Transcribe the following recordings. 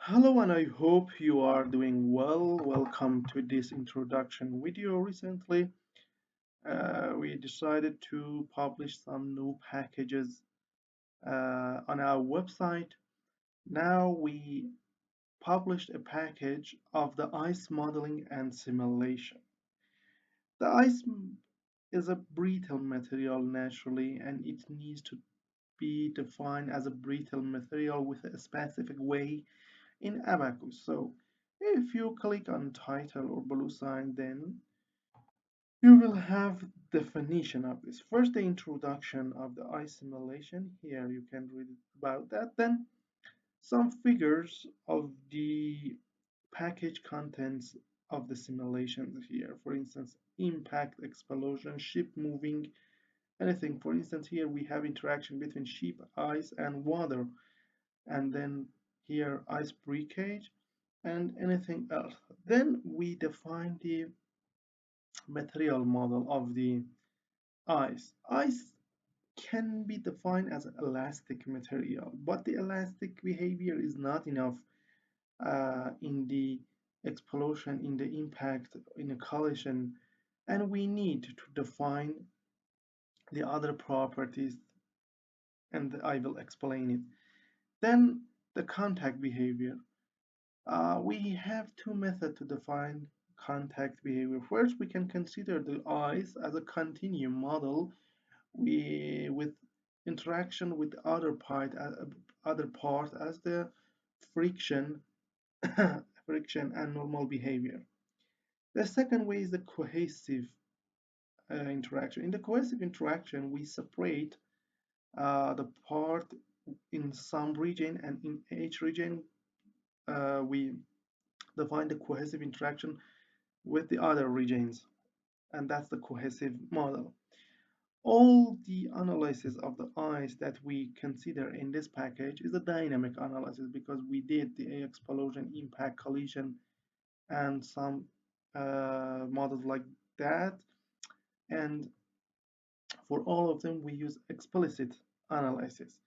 Hello, and I hope you are doing well. Welcome to this introduction video. Recently, we decided to publish some new packages on our website. Now, we published a package of the ice modeling and simulation. The is a brittle material naturally, and it needs to be defined as a brittle material with a specific way in Abaqus. So if you click on title or blue sign, then you will have definition of this. First, the introduction of the eye simulation. Here you can read about that. Then some figures of the package contents of the simulations here. For instance, impact, explosion, ship moving, anything. For instance, here we have interaction between ship, ice, and water. And then here ice breakage and anything else. Then we define the material model of the ice. Ice can be defined as elastic material, but the elastic behavior is not enough in the explosion, in the impact, in a collision, and we need to define the other properties, and I will explain it. Then the contact behavior. We have two methods to define contact behavior. First, we can consider the eyes as a continuum model with interaction with the other part as the friction, friction and normal behavior. The second way is the cohesive interaction. In the cohesive interaction, we separate the part in some region, and in each region, we define the cohesive interaction with the other regions, and that's the cohesive model. All the analysis of the eyes that we consider in this package is a dynamic analysis because we did the explosion, impact, collision, and some models like that. And for all of them, we use explicit analysis.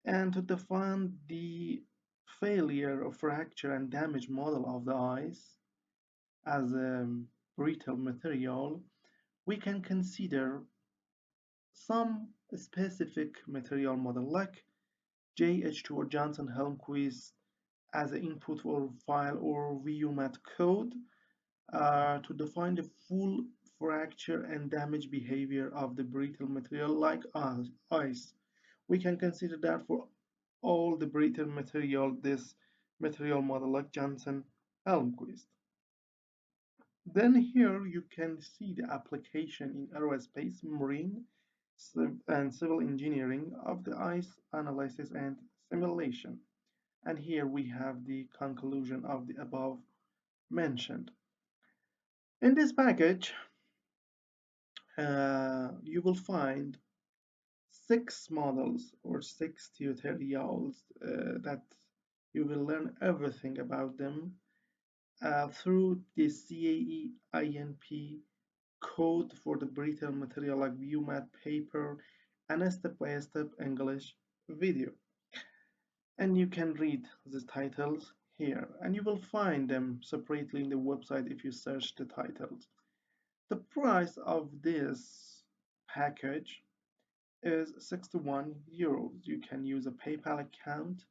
And to define the failure or fracture and damage model of the eyes as a brittle material, we can consider some specific material model like JH2 or Johnson-Helmquist as an input or file or VUMAT code to define the full fracture and damage behavior of the brittle material like ice. We can consider that for all the brittle material, this material model like Johnson-Helmquist. Then here you can see the application in aerospace, marine, and civil engineering of the ice analysis and simulation. And here we have the conclusion of the above mentioned. In this package, you will find 6 models or 6 tutorials that you will learn everything about them through the CAE INP code for the brittle material like ViewMat paper and a step-by-step English video. And you can read the titles here, and you will find them separately in the website if you search the titles. The price of this package is €61. You can use a PayPal account,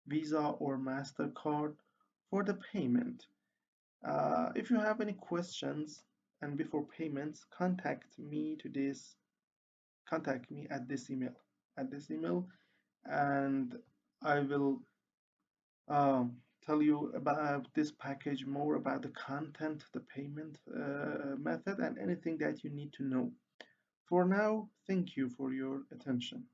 Visa or MasterCard for the payment. If you have any questions and before payments, contact me at this email, and I will tell you about this package more about the content, the payment method, and anything that you need to know. For now, thank you for your attention.